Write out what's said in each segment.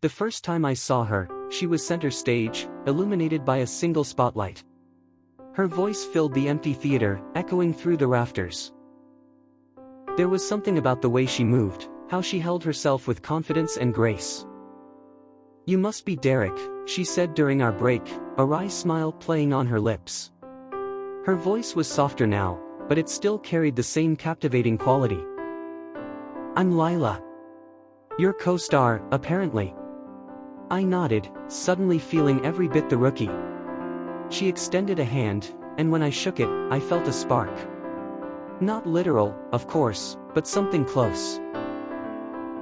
The first time I saw her, she was center stage, illuminated by a single spotlight. Her voice filled the empty theater, echoing through the rafters. There was something about the way she moved, how she held herself with confidence and grace. "You must be Derek," she said during our break, a wry smile playing on her lips. Her voice was softer now, but it still carried the same captivating quality. "I'm Lila. Your co-star, apparently." I nodded, suddenly feeling every bit the rookie. She extended a hand, and when I shook it, I felt a spark. Not literal, of course, but something close.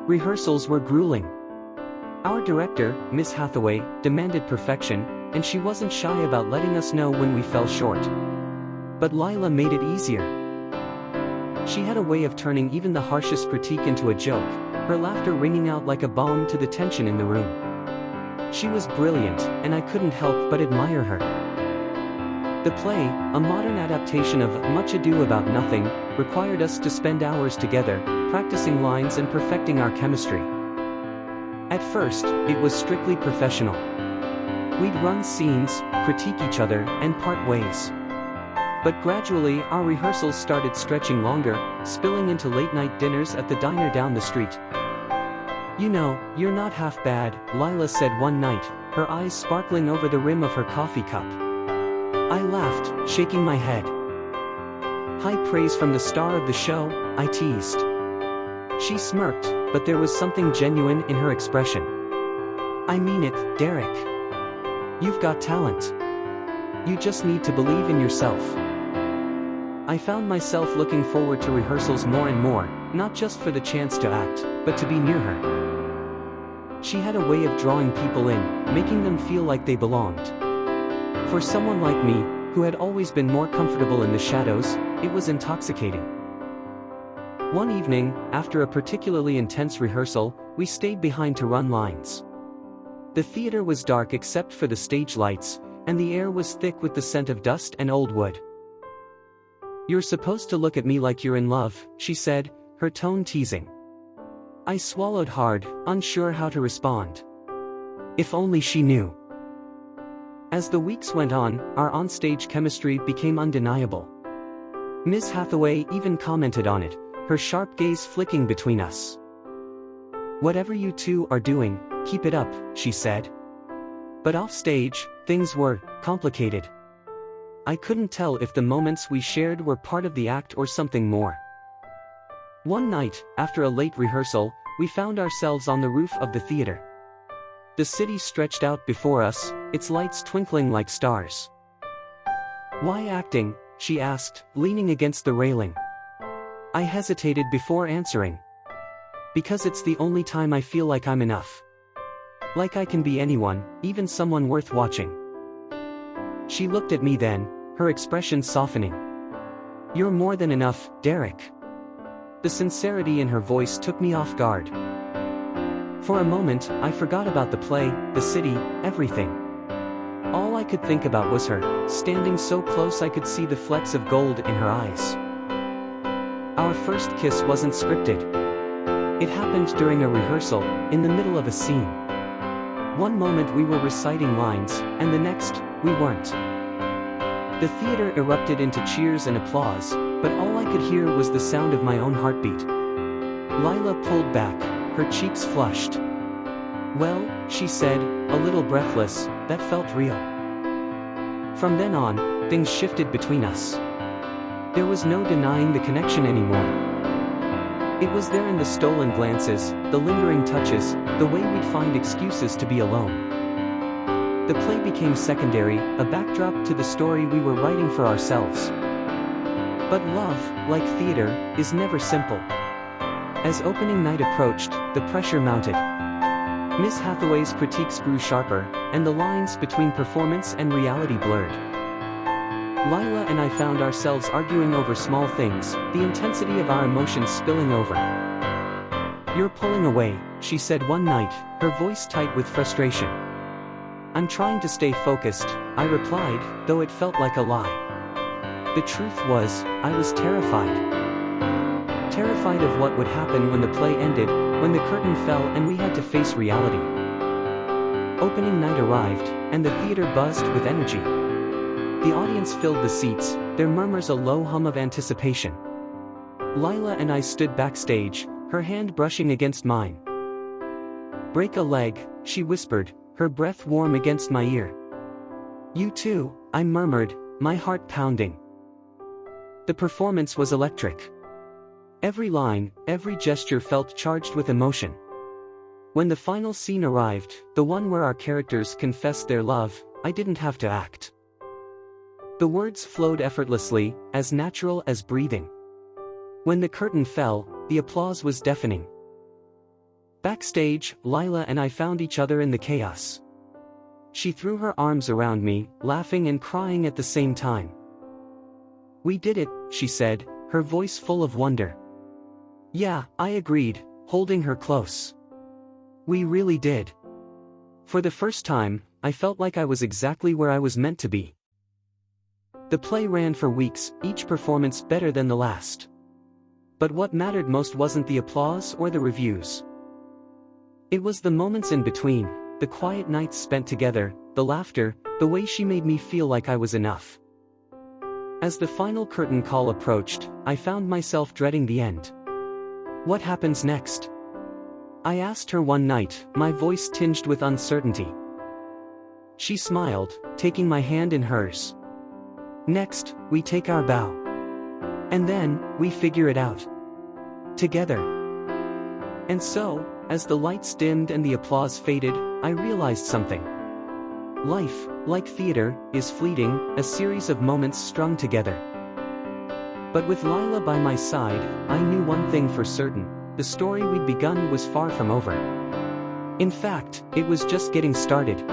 Rehearsals were grueling. Our director, Miss Hathaway, demanded perfection, and she wasn't shy about letting us know when we fell short. But Lila made it easier. She had a way of turning even the harshest critique into a joke, her laughter ringing out like a balm to the tension in the room. She was brilliant, and I couldn't help but admire her. The play, a modern adaptation of Much Ado About Nothing, required us to spend hours together, practicing lines and perfecting our chemistry. At first, it was strictly professional. We'd run scenes, critique each other, and part ways. But gradually, our rehearsals started stretching longer, spilling into late-night dinners at the diner down the street. "You know, you're not half bad," Lila said one night, her eyes sparkling over the rim of her coffee cup. I laughed, shaking my head. "High praise from the star of the show," I teased. She smirked, but there was something genuine in her expression. "I mean it, Derek. You've got talent. You just need to believe in yourself." I found myself looking forward to rehearsals more and more, not just for the chance to act, but to be near her. She had a way of drawing people in, making them feel like they belonged. For someone like me, who had always been more comfortable in the shadows, it was intoxicating. One evening, after a particularly intense rehearsal, we stayed behind to run lines. The theater was dark except for the stage lights, and the air was thick with the scent of dust and old wood. "You're supposed to look at me like you're in love," she said, her tone teasing. I swallowed hard, unsure how to respond. If only she knew. As the weeks went on, our onstage chemistry became undeniable. Ms. Hathaway even commented on it, her sharp gaze flicking between us. "Whatever you two are doing, keep it up," she said. But offstage, things were complicated. I couldn't tell if the moments we shared were part of the act or something more. One night, after a late rehearsal, we found ourselves on the roof of the theater. The city stretched out before us, its lights twinkling like stars. "Why acting?" she asked, leaning against the railing. I hesitated before answering. "Because it's the only time I feel like I'm enough. Like I can be anyone, even someone worth watching." She looked at me then, her expression softening. "You're more than enough, Derek." The sincerity in her voice took me off guard. For a moment, I forgot about the play, the city, everything. All I could think about was her, standing so close I could see the flecks of gold in her eyes. Our first kiss wasn't scripted. It happened during a rehearsal, in the middle of a scene. One moment we were reciting lines, and the next, we weren't. The theater erupted into cheers and applause, but all I could hear was the sound of my own heartbeat. Lila pulled back, her cheeks flushed. "Well," she said, a little breathless, "that felt real." From then on, things shifted between us. There was no denying the connection anymore. It was there in the stolen glances, the lingering touches, the way we'd find excuses to be alone. The play became secondary, a backdrop to the story we were writing for ourselves. But love, like theater, is never simple. As opening night approached, the pressure mounted. Miss Hathaway's critiques grew sharper, and the lines between performance and reality blurred. Lila and I found ourselves arguing over small things, the intensity of our emotions spilling over. "You're pulling away," she said one night, her voice tight with frustration. "I'm trying to stay focused," I replied, though it felt like a lie. The truth was, I was terrified. Terrified of what would happen when the play ended, when the curtain fell and we had to face reality. opening night arrived, and the theater buzzed with energy. The audience filled the seats, their murmurs a low hum of anticipation. Lila and I stood backstage, her hand brushing against mine. "Break a leg," she whispered, her breath warm against my ear. "You too," I murmured, my heart pounding. The performance was electric. Every line, every gesture felt charged with emotion. When the final scene arrived, the one where our characters confessed their love, I didn't have to act. The words flowed effortlessly, as natural as breathing. When the curtain fell, the applause was deafening. Backstage, Lila and I found each other in the chaos. She threw her arms around me, laughing and crying at the same time. "We did it," she said, her voice full of wonder. "Yeah," I agreed, holding her close. "We really did." For the first time, I felt like I was exactly where I was meant to be. The play ran for weeks, each performance better than the last. But what mattered most wasn't the applause or the reviews. It was the moments in between, the quiet nights spent together, the laughter, the way she made me feel like I was enough. As the final curtain call approached, I found myself dreading the end. What happens next? I asked her one night, my voice tinged with uncertainty. She smiled, taking my hand in hers. "Next, we take our bow. And then, we figure it out. Together." And so, as the lights dimmed and the applause faded, I realized something. Life, like theater, is fleeting, a series of moments strung together. But with Lila by my side, I knew one thing for certain: the story we'd begun was far from over. In fact, it was just getting started.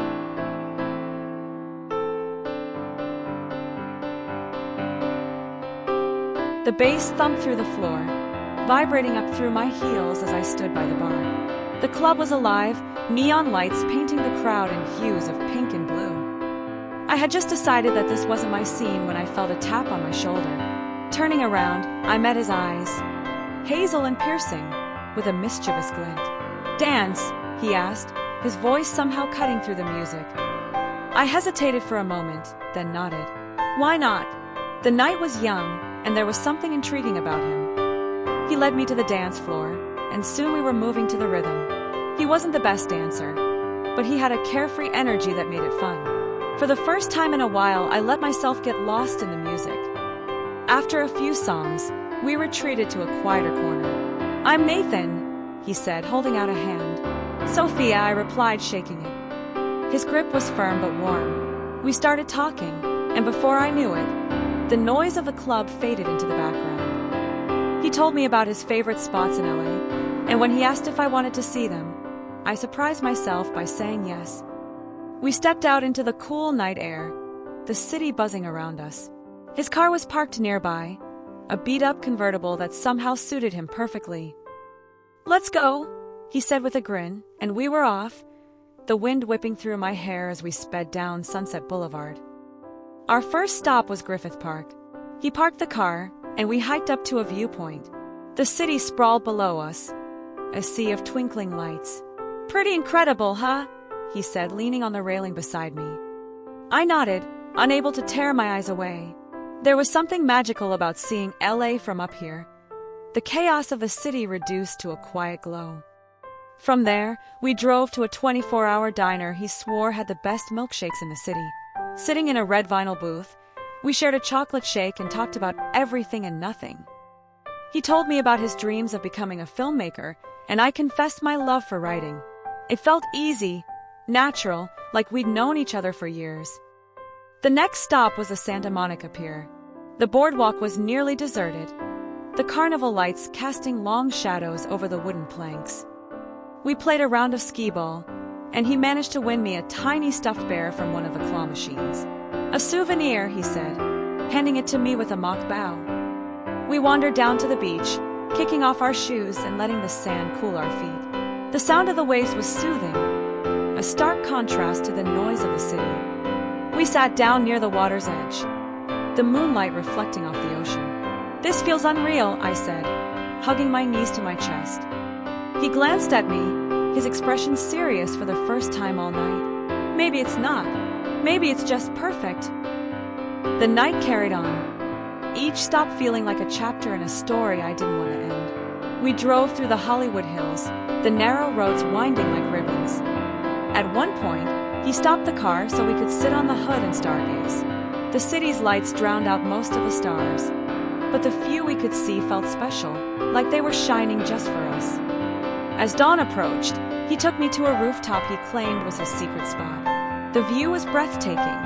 The bass thumped through the floor, vibrating up through my heels as I stood by the bar. The club was alive, neon lights painting the crowd in hues of pink and blue. I had just decided that this wasn't my scene when I felt a tap on my shoulder. Turning around, I met his eyes, hazel and piercing, with a mischievous glint. "Dance?" he asked, his voice somehow cutting through the music. I hesitated for a moment, then nodded. Why not? The night was young, and there was something intriguing about him. He led me to the dance floor, and soon we were moving to the rhythm. He wasn't the best dancer, but he had a carefree energy that made it fun. For the first time in a while, I let myself get lost in the music. After a few songs, we retreated to a quieter corner. "I'm Nathan," he said, holding out a hand. "Sophia," I replied, shaking it. His grip was firm but warm. We started talking, and before I knew it, the noise of the club faded into the background. He told me about his favorite spots in LA, and when he asked if I wanted to see them, I surprised myself by saying yes. We stepped out into the cool night air, the city buzzing around us. His car was parked nearby, a beat-up convertible that somehow suited him perfectly. "Let's go," he said with a grin, and we were off, the wind whipping through my hair as we sped down Sunset Boulevard. Our first stop was Griffith Park. He parked the car, and we hiked up to a viewpoint. The city sprawled below us, a sea of twinkling lights. "Pretty incredible, huh?" he said, leaning on the railing beside me. I nodded, unable to tear my eyes away. There was something magical about seeing LA from up here, the chaos of the city reduced to a quiet glow. From there, we drove to a 24-hour diner he swore had the best milkshakes in the city. Sitting in a red vinyl booth, we shared a chocolate shake and talked about everything and nothing. He told me about his dreams of becoming a filmmaker, and I confessed my love for writing. It felt easy, natural, like we'd known each other for years. The next stop was the Santa Monica Pier. The boardwalk was nearly deserted, the carnival lights casting long shadows over the wooden planks. We played a round of skee-ball, and he managed to win me a tiny stuffed bear from one of the claw machines. "A souvenir," he said, handing it to me with a mock bow. We wandered down to the beach, kicking off our shoes and letting the sand cool our feet. The sound of the waves was soothing, a stark contrast to the noise of the city. We sat down near the water's edge, the moonlight reflecting off the ocean. "This feels unreal," I said, hugging my knees to my chest. He glanced at me, his expression serious for the first time all night. Maybe it's not. Maybe it's just perfect. The night carried on, each stop feeling like a chapter in a story I didn't want to end. We drove through the Hollywood Hills, the narrow roads winding like ribbons. At one point, he stopped the car so we could sit on the hood and stargaze. The city's lights drowned out most of the stars, but the few we could see felt special, like they were shining just for us. As dawn approached, he took me to a rooftop he claimed was his secret spot. The view was breathtaking,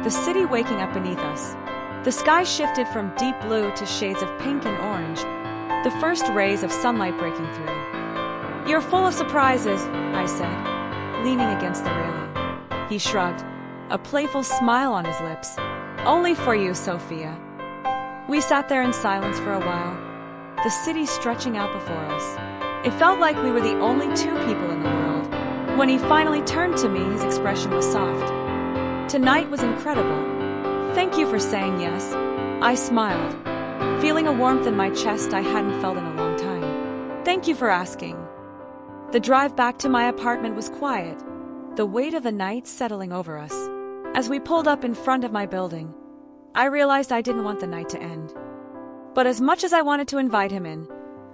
the city waking up beneath us. The sky shifted from deep blue to shades of pink and orange, the first rays of sunlight breaking through. "You're full of surprises," I said, leaning against the railing. He shrugged, a playful smile on his lips. "Only for you, Sophia." We sat there in silence for a while, the city stretching out before us. It felt like we were the only two people in the world. When he finally turned to me, his expression was soft. "Tonight was incredible. Thank you for saying yes." I smiled, feeling a warmth in my chest I hadn't felt in a long time. "Thank you for asking." The drive back to my apartment was quiet, the weight of the night settling over us. As we pulled up in front of my building, I realized I didn't want the night to end. But as much as I wanted to invite him in,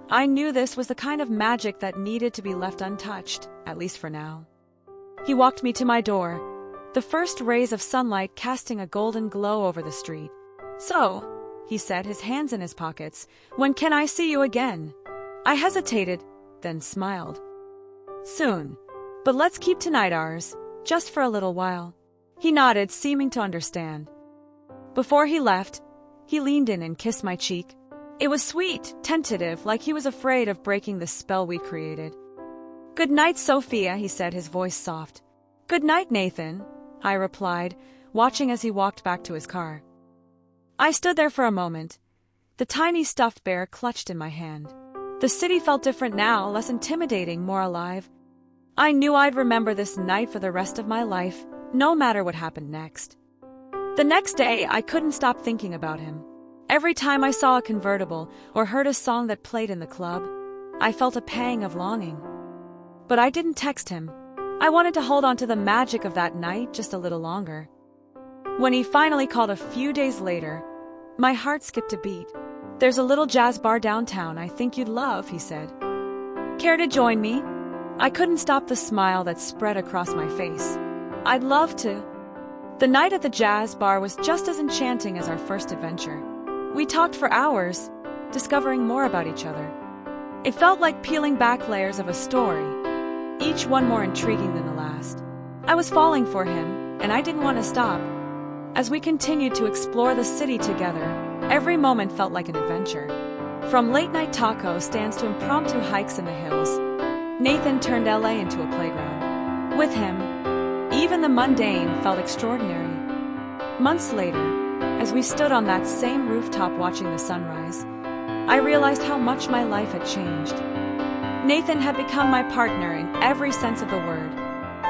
I knew this was the kind of magic that needed to be left untouched, at least for now. He walked me to my door, the first rays of sunlight casting a golden glow over the street. "So," he said, his hands in his pockets, "when can I see you again?" I hesitated, then smiled. "Soon. But let's keep tonight ours, just for a little while." He nodded, seeming to understand. Before he left, he leaned in and kissed my cheek. It was sweet, tentative, like he was afraid of breaking the spell we created. "Good night, Sophia," he said, his voice soft. "Good night, Nathan," I replied, watching as he walked back to his car. I stood there for a moment, the tiny stuffed bear clutched in my hand. The city felt different now, less intimidating, more alive. I knew I'd remember this night for the rest of my life, no matter what happened next. The next day, I couldn't stop thinking about him. Every time I saw a convertible or heard a song that played in the club, I felt a pang of longing. But I didn't text him. I wanted to hold on to the magic of that night just a little longer. When he finally called a few days later, my heart skipped a beat. "There's a little jazz bar downtown I think you'd love," he said. "Care to join me?" I couldn't stop the smile that spread across my face. "I'd love to." The night at the jazz bar was just as enchanting as our first adventure. We talked for hours, discovering more about each other. It felt like peeling back layers of a story, each one more intriguing than the last. I was falling for him, and I didn't want to stop. As we continued to explore the city together, every moment felt like an adventure. From late-night taco stands to impromptu hikes in the hills, Nathan turned LA into a playground. With him, even the mundane felt extraordinary. Months later, as we stood on that same rooftop watching the sunrise, I realized how much my life had changed. Nathan had become my partner in every sense of the word,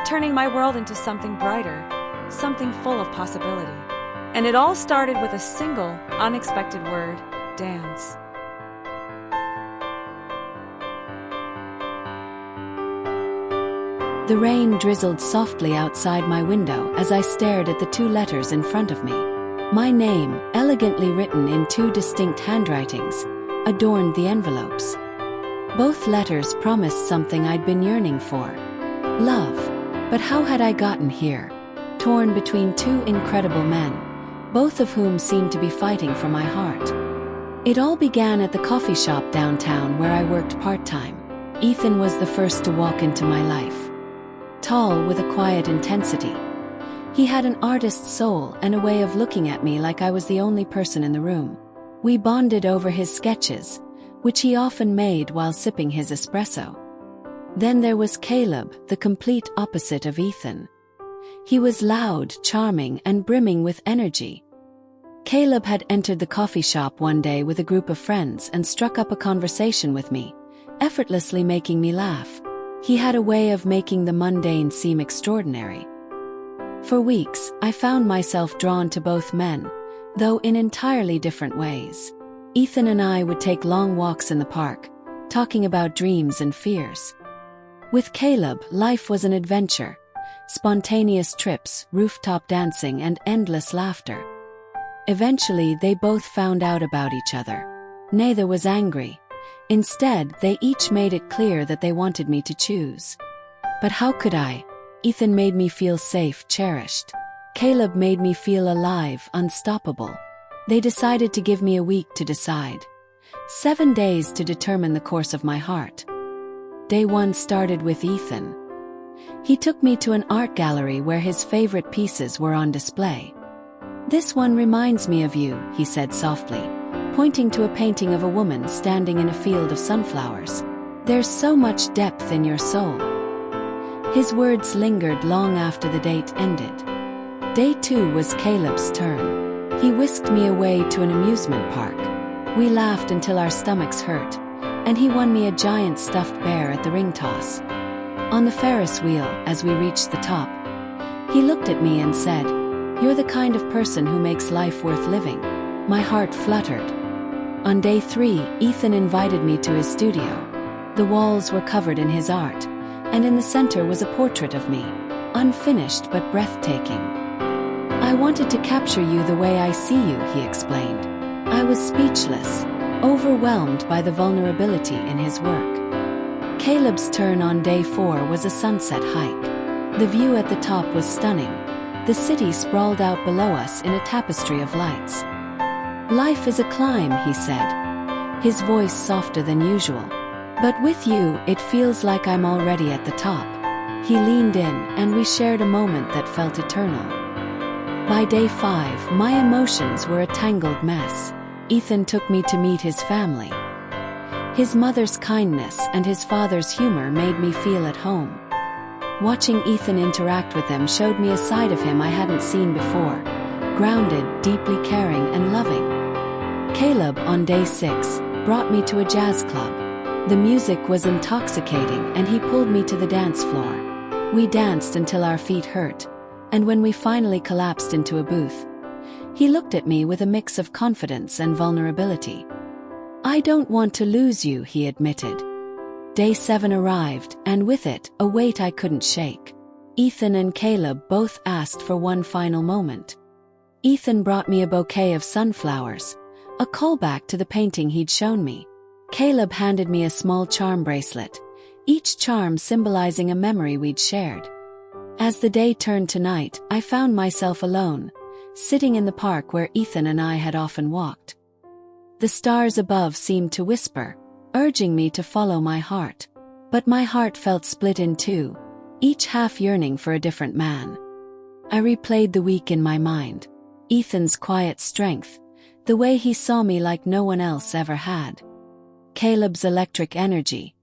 turning my world into something brighter, something full of possibility. And it all started with a single, unexpected word: dance. The rain drizzled softly outside my window as I stared at the two letters in front of me. My name, elegantly written in two distinct handwritings, adorned the envelopes. Both letters promised something I'd been yearning for: love. But how had I gotten here? Torn between two incredible men, both of whom seemed to be fighting for my heart. It all began at the coffee shop downtown where I worked part-time. Ethan was the first to walk into my life. Tall with a quiet intensity. He had an artist's soul and a way of looking at me like I was the only person in the room. We bonded over his sketches, which he often made while sipping his espresso. Then there was Caleb, the complete opposite of Ethan. He was loud, charming, and brimming with energy. Caleb had entered the coffee shop one day with a group of friends and struck up a conversation with me, effortlessly making me laugh. He had a way of making the mundane seem extraordinary. For weeks, I found myself drawn to both men, though in entirely different ways. Ethan and I would take long walks in the park, talking about dreams and fears. With Caleb, life was an adventure, spontaneous trips, rooftop dancing, and endless laughter. Eventually, they both found out about each other. Neither was angry. Instead, they each made it clear that they wanted me to choose. But how could I? Ethan made me feel safe, cherished. Caleb made me feel alive, unstoppable. They decided to give me a week to decide. 7 days to determine the course of my heart. Day 1 started with Ethan. He took me to an art gallery where his favorite pieces were on display. "This one reminds me of you," he said softly, pointing to a painting of a woman standing in a field of sunflowers. "There's so much depth in your soul." His words lingered long after the date ended. Day 2 was Caleb's turn. He whisked me away to an amusement park. We laughed until our stomachs hurt, and he won me a giant stuffed bear at the ring toss. On the Ferris wheel, as we reached the top, he looked at me and said, "You're the kind of person who makes life worth living." My heart fluttered. On day 3, Ethan invited me to his studio. The walls were covered in his art, and in the center was a portrait of me, unfinished but breathtaking. "I wanted to capture you the way I see you," he explained. I was speechless, overwhelmed by the vulnerability in his work. Caleb's turn on day 4 was a sunset hike. The view at the top was stunning. The city sprawled out below us in a tapestry of lights. "Life is a climb," he said, his voice softer than usual. "But with you, it feels like I'm already at the top." He leaned in, and we shared a moment that felt eternal. By day 5, my emotions were a tangled mess. Ethan took me to meet his family. His mother's kindness and his father's humor made me feel at home. Watching Ethan interact with them showed me a side of him I hadn't seen before, grounded, deeply caring, and loving. Caleb, on day 6, brought me to a jazz club. The music was intoxicating, and he pulled me to the dance floor. We danced until our feet hurt, and when we finally collapsed into a booth, he looked at me with a mix of confidence and vulnerability. "I don't want to lose you," he admitted. Day 7 arrived, and with it, a weight I couldn't shake. Ethan and Caleb both asked for one final moment. Ethan brought me a bouquet of sunflowers, a callback to the painting he'd shown me. Caleb handed me a small charm bracelet, each charm symbolizing a memory we'd shared. As the day turned to night, I found myself alone, sitting in the park where Ethan and I had often walked. The stars above seemed to whisper, urging me to follow my heart. But my heart felt split in two, each half yearning for a different man. I replayed the week in my mind. Ethan's quiet strength, the way he saw me like no one else ever had. Caleb's electric energy,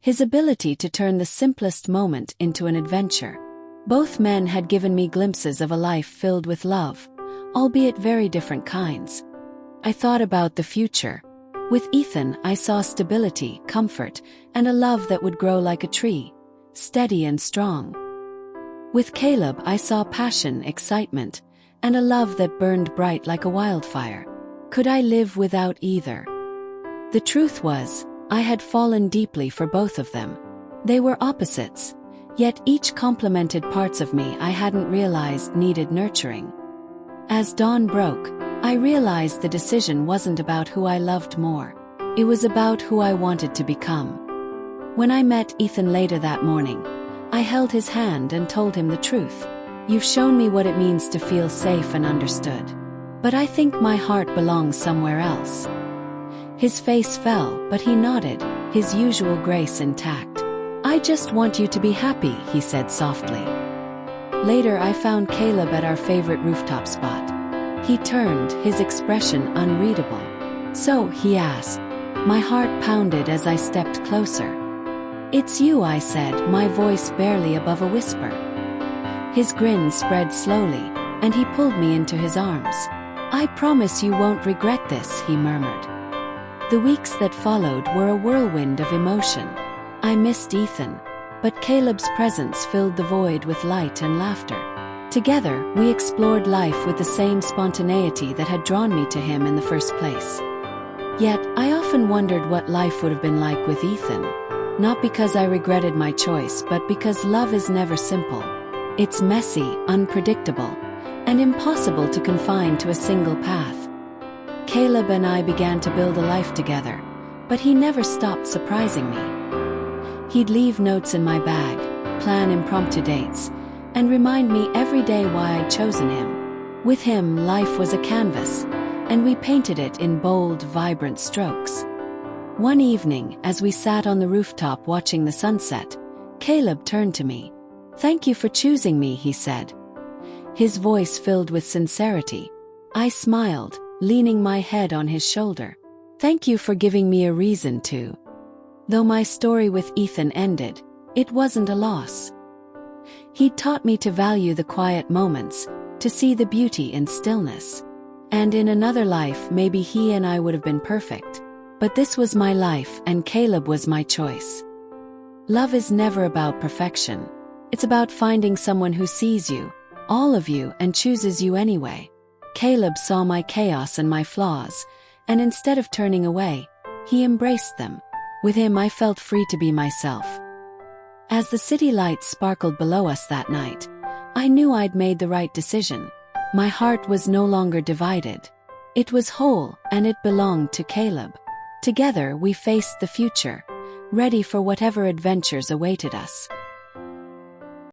his ability to turn the simplest moment into an adventure. Both men had given me glimpses of a life filled with love, albeit very different kinds. I thought about the future. With Ethan, I saw stability, comfort, and a love that would grow like a tree, steady and strong. With Caleb, I saw passion, excitement, and a love that burned bright like a wildfire. Could I live without either? The truth was, I had fallen deeply for both of them. They were opposites, yet each complemented parts of me I hadn't realized needed nurturing. As dawn broke, I realized the decision wasn't about who I loved more. It was about who I wanted to become. When I met Ethan later that morning, I held his hand and told him the truth. "You've shown me what it means to feel safe and understood. But I think my heart belongs somewhere else." His face fell, but he nodded, his usual grace intact. "I just want you to be happy," he said softly. Later, I found Caleb at our favorite rooftop spot. He turned, his expression unreadable. "So," he asked. My heart pounded as I stepped closer. "It's you," I said, my voice barely above a whisper. His grin spread slowly, and he pulled me into his arms. "I promise you won't regret this," he murmured. The weeks that followed were a whirlwind of emotion. I missed Ethan, but Caleb's presence filled the void with light and laughter. Together, we explored life with the same spontaneity that had drawn me to him in the first place. Yet, I often wondered what life would have been like with Ethan. Not because I regretted my choice, but because love is never simple. It's messy, unpredictable, and impossible to confine to a single path. Caleb and I began to build a life together, but he never stopped surprising me. He'd leave notes in my bag, plan impromptu dates, and remind me every day why I'd chosen him. With him, life was a canvas, and we painted it in bold, vibrant strokes. One evening, as we sat on the rooftop watching the sunset, Caleb turned to me. "Thank you for choosing me," he said. His voice filled with sincerity. I smiled, leaning my head on his shoulder. "Thank you for giving me a reason to." Though my story with Ethan ended, it wasn't a loss. He taught me to value the quiet moments, to see the beauty in stillness. And in another life, maybe he and I would have been perfect. But this was my life, and Caleb was my choice. Love is never about perfection. It's about finding someone who sees you, all of you, and chooses you anyway. Caleb saw my chaos and my flaws, and instead of turning away, he embraced them. With him, I felt free to be myself. As the city lights sparkled below us that night, I knew I'd made the right decision. My heart was no longer divided. It was whole, and it belonged to Caleb. Together we faced the future, ready for whatever adventures awaited us.